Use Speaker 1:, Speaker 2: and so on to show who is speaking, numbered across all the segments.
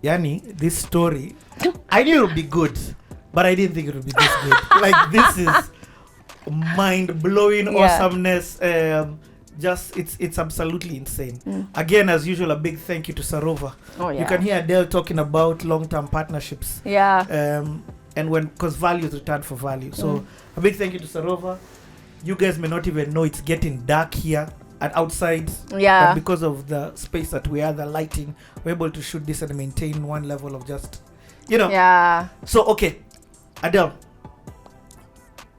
Speaker 1: Yani, this story, I knew it would be good, but I didn't think it would be this good. Like, this is mind-blowing awesomeness. Just it's absolutely insane. Again, as usual, a big thank you to Sarova. You can hear Adelle talking about long-term partnerships. And because value is returned for value. So a big thank you to Sarova. You guys may not even know it's getting dark here and outside. But because of the space that we are, the lighting, we're able to shoot this and maintain one level of just, So, okay, Adelle,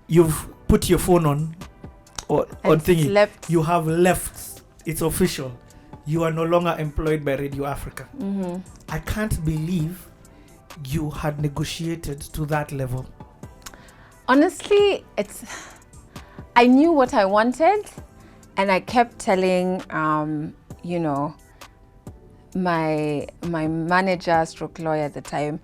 Speaker 1: you've put your phone on thingy.
Speaker 2: Left.
Speaker 1: You have left. It's official. You are no longer employed by Radio Africa. I can't believe you had negotiated to that level.
Speaker 2: Honestly, I knew what I wanted, and I kept telling my manager stroke lawyer at the time.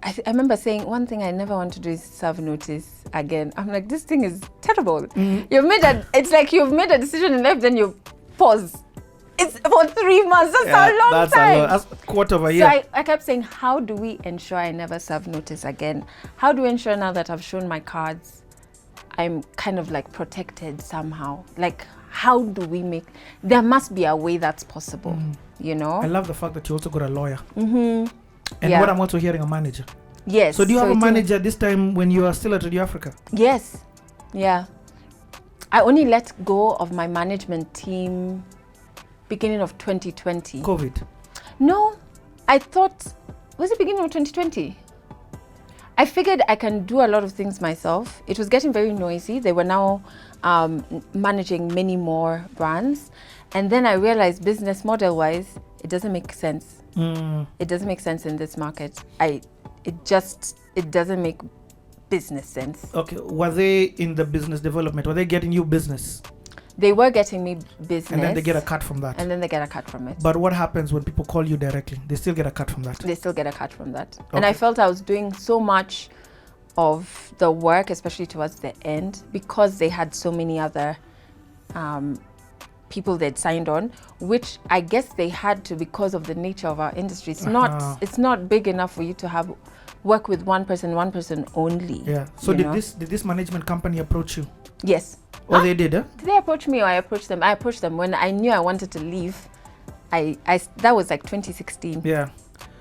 Speaker 2: I remember saying, one thing I never want to do is serve notice again. I'm like, this thing is terrible. It's like you've made a decision in life, then you pause. It's for 3 months. That's a long time.
Speaker 1: That's a quarter of a year.
Speaker 2: So I kept saying, how do we ensure I never serve notice again? How do we ensure now that I've shown my cards, I'm kind of like protected somehow? Like, how do we there must be a way that's possible,
Speaker 1: I love the fact that you also got a lawyer. And what I'm also hearing, a manager.
Speaker 2: Yes.
Speaker 1: So do you have a manager this time when you are still at Radio Africa?
Speaker 2: Yes. Yeah. I only let go of my management team beginning of 2020.
Speaker 1: COVID?
Speaker 2: No. I thought, was it beginning of 2020? I figured I can do a lot of things myself. It was getting very noisy. They were now managing many more brands. And then I realized business model-wise, it doesn't make sense. It doesn't make sense in this market. It doesn't make business sense.
Speaker 1: Okay, were they in the business development? Were they getting you business?
Speaker 2: They were getting me business.
Speaker 1: And then they get a cut from that.
Speaker 2: But
Speaker 1: what happens when people call you directly? They still get a cut from that.
Speaker 2: Okay. And I felt I was doing so much of the work, especially towards the end, because they had so many other people they'd signed on, which I guess they had to because of the nature of our industry. It's not big enough for you to work with one person only.
Speaker 1: Yeah. So did this management company approach you?
Speaker 2: Yes.
Speaker 1: They did, huh?
Speaker 2: Did they approach me or I approached them? I approached them when I knew I wanted to leave. That was like 2016.
Speaker 1: Yeah.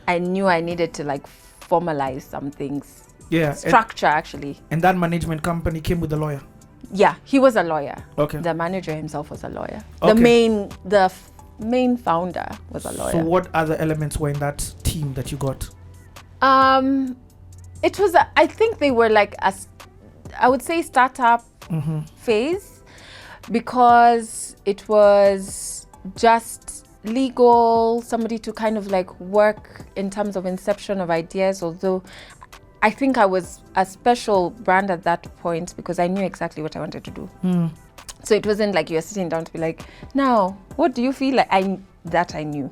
Speaker 2: I knew I needed to like formalize some things.
Speaker 1: Yeah.
Speaker 2: Structure actually.
Speaker 1: And that management company came with a lawyer?
Speaker 2: Yeah, he was a lawyer.
Speaker 1: Okay.
Speaker 2: The manager himself was a lawyer.
Speaker 1: Okay.
Speaker 2: The main founder was a lawyer.
Speaker 1: So what other elements were in that team that you got?
Speaker 2: It was I think they were like I would say startup phase, because it was just legal, somebody to kind of like work in terms of inception of ideas, although I think I was a special brand at that point because I knew exactly what I wanted to do. So it wasn't like you're sitting down to be like, now, what do you feel like? I knew,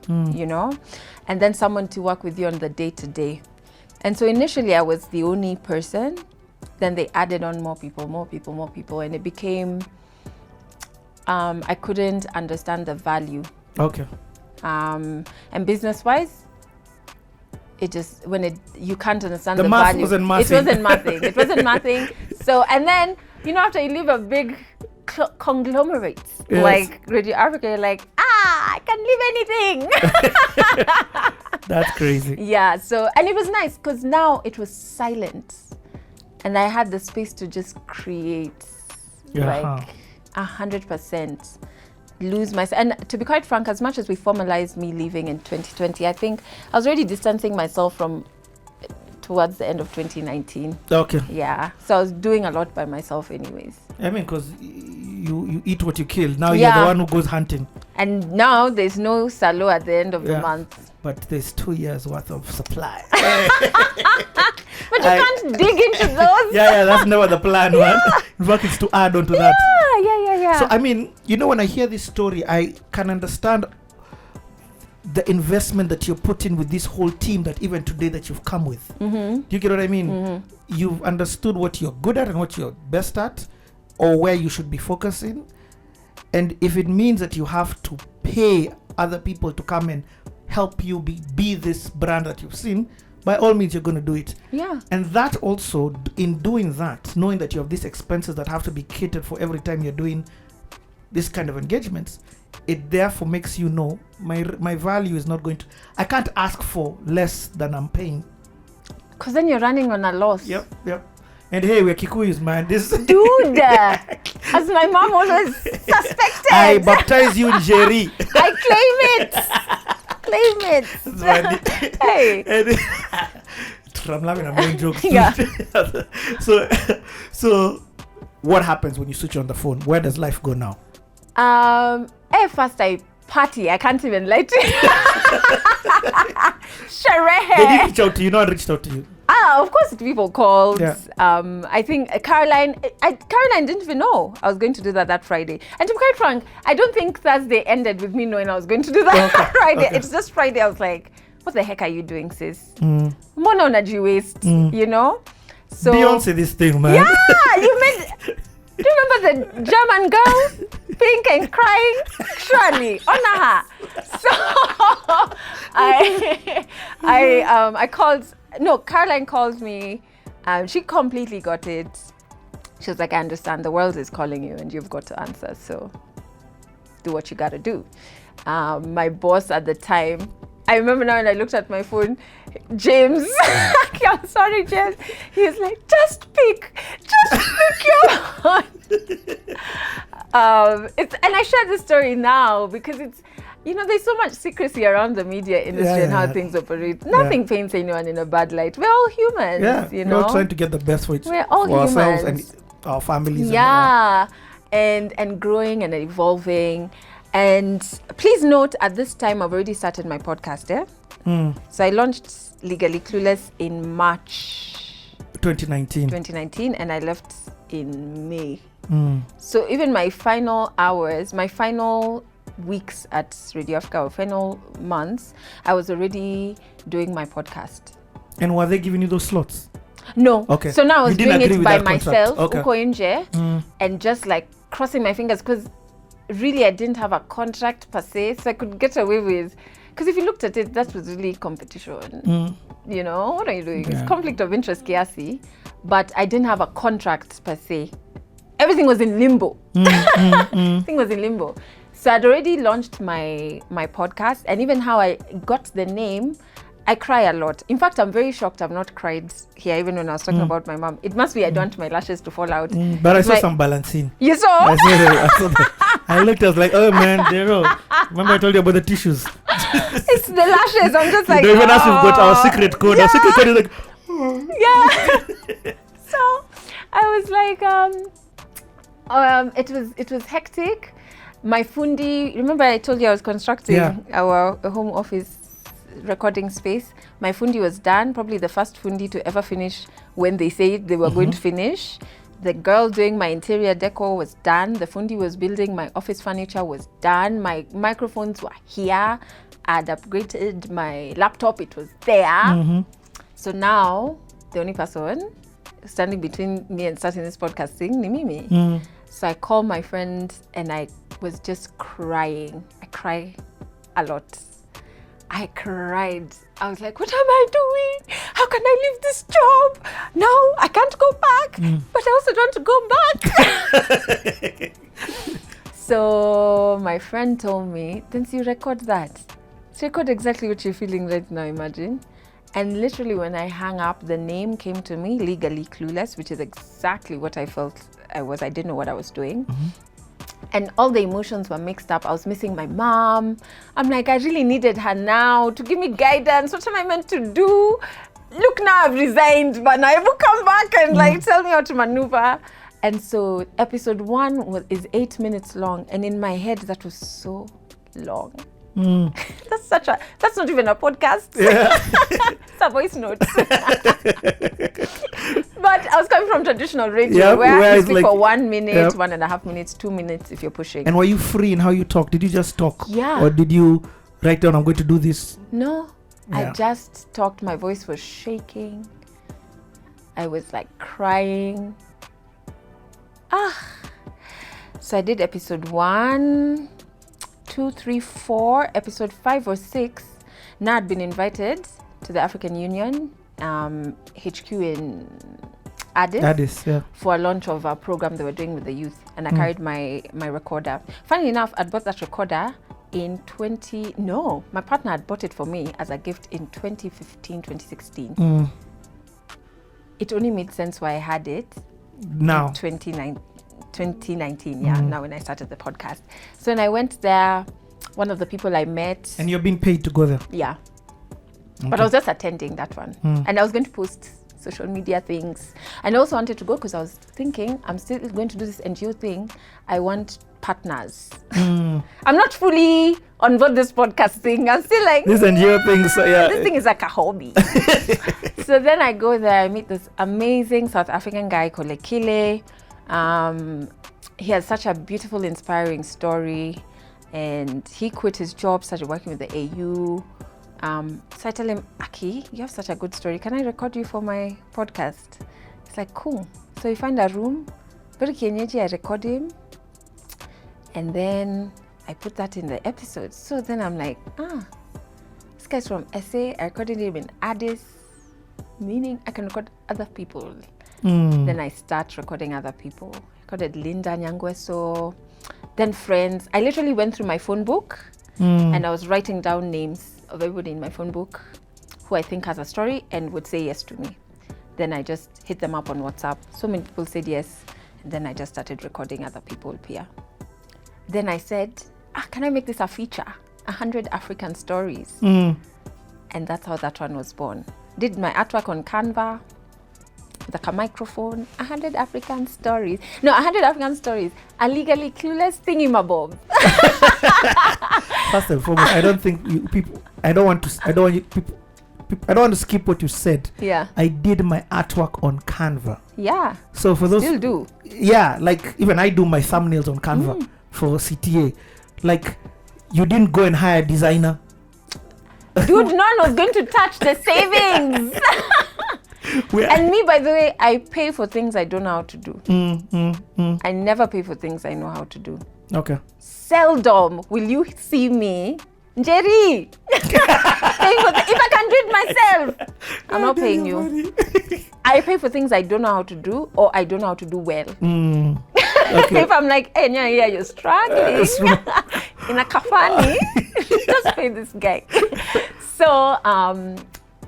Speaker 2: and then someone to work with you on the day-to-day. And so initially I was the only person. Then they added on more people, and it became, I couldn't understand the value.
Speaker 1: Okay.
Speaker 2: And business-wise, it just, you can't understand
Speaker 1: the
Speaker 2: value.
Speaker 1: It wasn't mathing.
Speaker 2: It wasn't mathing. So, and then, after you leave a big conglomerate, like Radio Africa, you're like, I can leave anything.
Speaker 1: That's crazy.
Speaker 2: Yeah, so, and it was nice because now it was silent. And I had the space to just create, like 100%, lose myself. And to be quite frank, as much as we formalized me leaving in 2020, I think I was already distancing myself from towards the end of 2019.
Speaker 1: Okay.
Speaker 2: Yeah. So I was doing a lot by myself anyways.
Speaker 1: I mean, because you eat what you kill. Now you're the one who goes hunting.
Speaker 2: And now there's no salo at the end of the month.
Speaker 1: But there's 2 years worth of supply.
Speaker 2: But you can't dig into those.
Speaker 1: Yeah, that's never the plan, man. In fact, it's to add on to that.
Speaker 2: Yeah.
Speaker 1: So, I mean, when I hear this story, I can understand the investment that you're putting with this whole team that even today that you've come with. Do you get what I mean? You've understood what you're good at and what you're best at, or where you should be focusing. And if it means that you have to pay other people to come and help you be this brand that you've seen, by all means, you're going to do it.
Speaker 2: Yeah.
Speaker 1: And that also, in doing that, knowing that you have these expenses that have to be catered for every time you're doing this kind of engagements, it therefore makes you know my value is not going to, I can't ask for less than I'm paying.
Speaker 2: Because then you're running on a loss.
Speaker 1: Yep. And hey, we're Kikuyus, man. This
Speaker 2: Dude, as my mom always suspected.
Speaker 1: I baptize you in Jerry.
Speaker 2: I claim it. Hey.
Speaker 1: I'm laughing at my own jokes.
Speaker 2: Yeah.
Speaker 1: So what happens when you switch on the phone? Where does life go now?
Speaker 2: First I party. I can't even lie to you. Sherehe.
Speaker 1: They did reach out to you, not reached out to you.
Speaker 2: Of course people called.
Speaker 1: Yeah.
Speaker 2: I think Caroline didn't even know I was going to do that Friday. And to be quite frank, I don't think Thursday ended with me knowing I was going to do that Friday. Okay. It's just Friday. I was like, what the heck are you doing, sis? Mbona unajiwaste, you know? So
Speaker 1: Beyonce this thing, man.
Speaker 2: Yeah, you made. Do you remember the German girl, pink and crying? Surely, Onaha. So I called. No, Caroline called me. She completely got it. She was like, I understand the world is calling you and you've got to answer. So do what you got to do. My boss at the time, I remember now when I looked at my phone, James, I'm sorry, James. He was like, just pick your phone. And I share this story now because it's, you know, there's so much secrecy around the media industry and how things operate. Nothing paints anyone in a bad light. We're all humans, you know.
Speaker 1: We're all trying to get the best for
Speaker 2: We're all
Speaker 1: for
Speaker 2: humans.
Speaker 1: ourselves and our families.
Speaker 2: And growing and evolving. And please note, at this time, I've already started my podcast, So I launched Legally Clueless in March
Speaker 1: 2019,
Speaker 2: and I left in May. So even my final hours, my final weeks at Radio Africa, or final months, I was already doing my podcast.
Speaker 1: And were they giving you those slots?
Speaker 2: No.
Speaker 1: Okay.
Speaker 2: So now I was doing it by myself,
Speaker 1: okay.
Speaker 2: uko nje, and just like crossing my fingers because really I didn't have a contract per se, so I could get away with, because if you looked at it, that was really competition. You know, what are you doing? It's conflict of interest, kiasi, but I didn't have a contract per se. Everything was in limbo. Everything was in limbo. So I'd already launched my podcast, and even how I got the name, I cry a lot. In fact, I'm very shocked I've not cried here, even when I was talking about my mom. It must be I don't want my lashes to fall out.
Speaker 1: But I saw some balancing.
Speaker 2: You saw?
Speaker 1: I saw that. I looked, I was like, oh man, Daryl. Remember I told you about the tissues?
Speaker 2: It's the lashes. I'm just like,
Speaker 1: they even asked we've got our secret code. Our secret code is like,
Speaker 2: yeah. So I was like, it was hectic. My fundi, remember I told you I was constructing our home office recording space. My fundi was done, probably the first fundi to ever finish when they said they were going to finish. The girl doing my interior decor was done. The fundi was building my office furniture was done. My microphones were here. I'd upgraded my laptop, it was there. So now the only person standing between me and starting this podcasting, ni mimi. So I called my friend and I was just crying. I cry a lot. I cried. I was like, what am I doing? How can I leave this job? No, I can't go back. But I also don't want to go back. So my friend told me, then you record that. So record exactly what you're feeling right now, imagine. And literally when I hung up, the name came to me, Legally Clueless, which is exactly what I felt I was. I didn't know what I was doing. And all the emotions were mixed up. I was missing my mom. I'm like, I really needed her now to give me guidance. What am I meant to do? Look, now I've resigned, but now I will come back and like tell me how to maneuver. And so episode 1 is 8 minutes long. And in my head, that was so long. That's not even a podcast. It's a voice note. But I was coming from traditional radio where you speak like, for 1 minute, 1.5 minutes, 2 minutes if you're pushing.
Speaker 1: And were you free in how you talk? Did you just talk?
Speaker 2: Yeah.
Speaker 1: Or did you write down, I'm going to do this?
Speaker 2: No, I just talked. My voice was shaking. I was like crying. So I did episode 1, 2, 3, 4, episode 5 or 6. Now I'd been invited to the African Union HQ in Addis for a launch of a program they were doing with the youth, and I carried my recorder. Funnily enough, I'd bought that recorder in my partner had bought it for me as a gift in 2015, 2016. It only made sense why I had it
Speaker 1: now.
Speaker 2: 2019, now when I started the podcast. So when I went there, one of the people I met...
Speaker 1: And you're being paid to go there?
Speaker 2: Yeah. Okay. But I was just attending that one. And I was going to post social media things. And I also wanted to go because I was thinking, I'm still going to do this NGO thing. I want partners. I'm not fully on board this podcast thing. I'm still like... This NGO thing, so yeah. This thing is like a hobby. So then I go there, I meet this amazing South African guy called Lekile. He has such a beautiful, inspiring story. And he quit his job, started working with the AU. So I tell him, Aki, you have such a good story. Can I record you for my podcast? It's like, cool. So we find a room. Very kienyeji, I record him. And then I put that in the episode. So then I'm like, this guy's from SA. I recorded him in Addis, meaning I can record other people. Then I start recording other people. I recorded Linda Nyangweso, then friends. I literally went through my phone book and I was writing down names of everybody in my phone book who I think has a story and would say yes to me. Then I just hit them up on WhatsApp. So many people said yes. And then I just started recording other people, Pia. Then I said, can I make this a feature? 100 African stories. And that's how that one was born. Did my artwork on Canva with a microphone. 100 African stories. No, 100 African stories. A legally clueless thingy-mabob.
Speaker 1: First and foremost, I don't think I don't want to skip what you said.
Speaker 2: Yeah.
Speaker 1: I did my artwork on Canva.
Speaker 2: Yeah.
Speaker 1: So for those...
Speaker 2: Still do.
Speaker 1: Yeah, like even I do my thumbnails on Canva for CTA. Like, you didn't go and hire a designer.
Speaker 2: Dude, none was going to touch the savings. And me, by the way, I pay for things I don't know how to do. I never pay for things I know how to do.
Speaker 1: Okay.
Speaker 2: Seldom will you see me, Jerry, if I can do it myself. I'm not paying you. I pay for things I don't know how to do or I don't know how to do well. Okay. If I'm like, hey, yeah, you're struggling in a kafani, just pay this guy. So,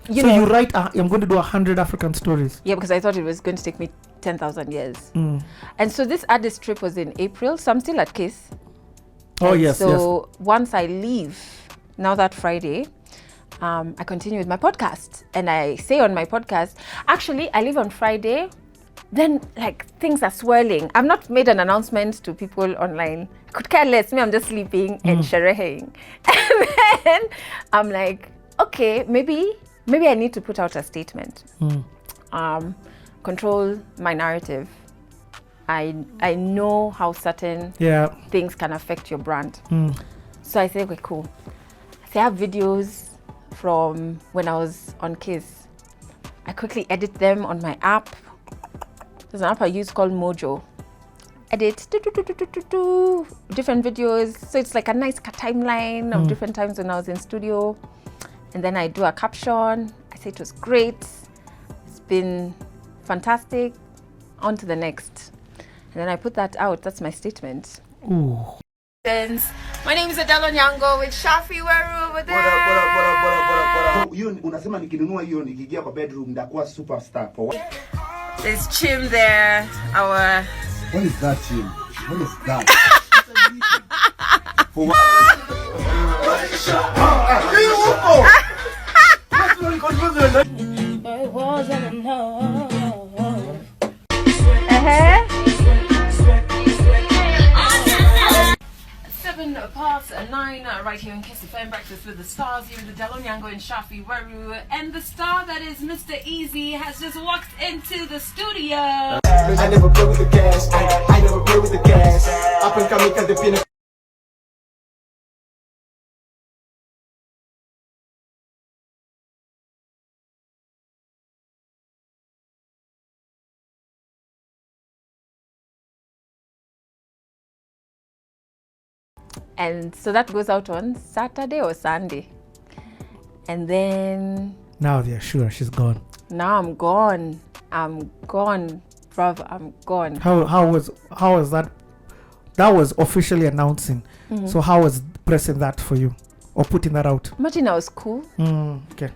Speaker 1: you write, I'm going to do 100 African stories.
Speaker 2: Yeah, because I thought it was going to take me 10,000 years. And so this artist trip was in April, so I'm still at KISS.
Speaker 1: Oh, yes.
Speaker 2: So once I leave, now that Friday, I continue with my podcast. And I say on my podcast, actually, I leave on Friday. Then, like, things are swirling. I've not made an announcement to people online. I could care less. Me, I'm just sleeping and sherehing. And then I'm like, okay, maybe I need to put out a statement. Control my narrative. I know how certain things can affect your brand. So I say, okay, cool. So I have videos from when I was on KISS. I quickly edit them on my app. There's an app I use called Mojo. Edit different videos. So it's like a nice timeline of different times when I was in studio. And then I do a caption. I say it was great. It's been fantastic. On to the next. And then I put that out. That's my statement.
Speaker 1: Ooh.
Speaker 2: My name is Adelle Onyango with Shafi Weru over there.
Speaker 3: What up? Unasema nikinunua hiyo nikiingia kwa bedroom ndakuwa superstar. For what?
Speaker 2: There's Chim there. What
Speaker 3: is that, Chim? What is that? For what?
Speaker 2: Past 9 right here in Kiss FM Breakfast with the Stars here with Adelle Onyango and Shafi Weru, and the star that is Mr. Easy has just walked into the studio.
Speaker 4: I never play with the gas. I never play with the gas. Up and coming at the pinnacle.
Speaker 2: And so that goes out on Saturday or Sunday. And then
Speaker 1: Now they're sure she's gone.
Speaker 2: now I'm gone. Bruv, I'm gone.
Speaker 1: How was that? That was officially announcing. So how was pressing that for you, or putting that out?
Speaker 2: Imagine I was cool.
Speaker 1: Okay.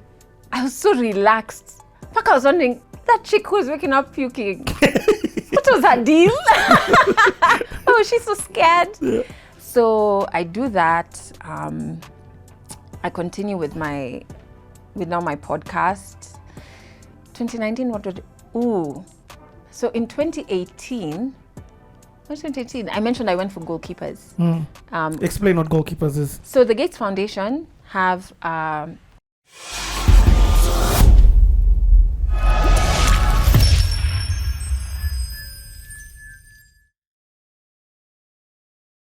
Speaker 2: I was so relaxed. Fuck, I was wondering, that chick who was waking up puking, what was her deal? Oh, she's so scared. Yeah. So I do that. I continue with my podcast. 2019, what did? So in 2018, I mentioned I went for goalkeepers.
Speaker 1: Explain what goalkeepers is.
Speaker 2: So the Gates Foundation have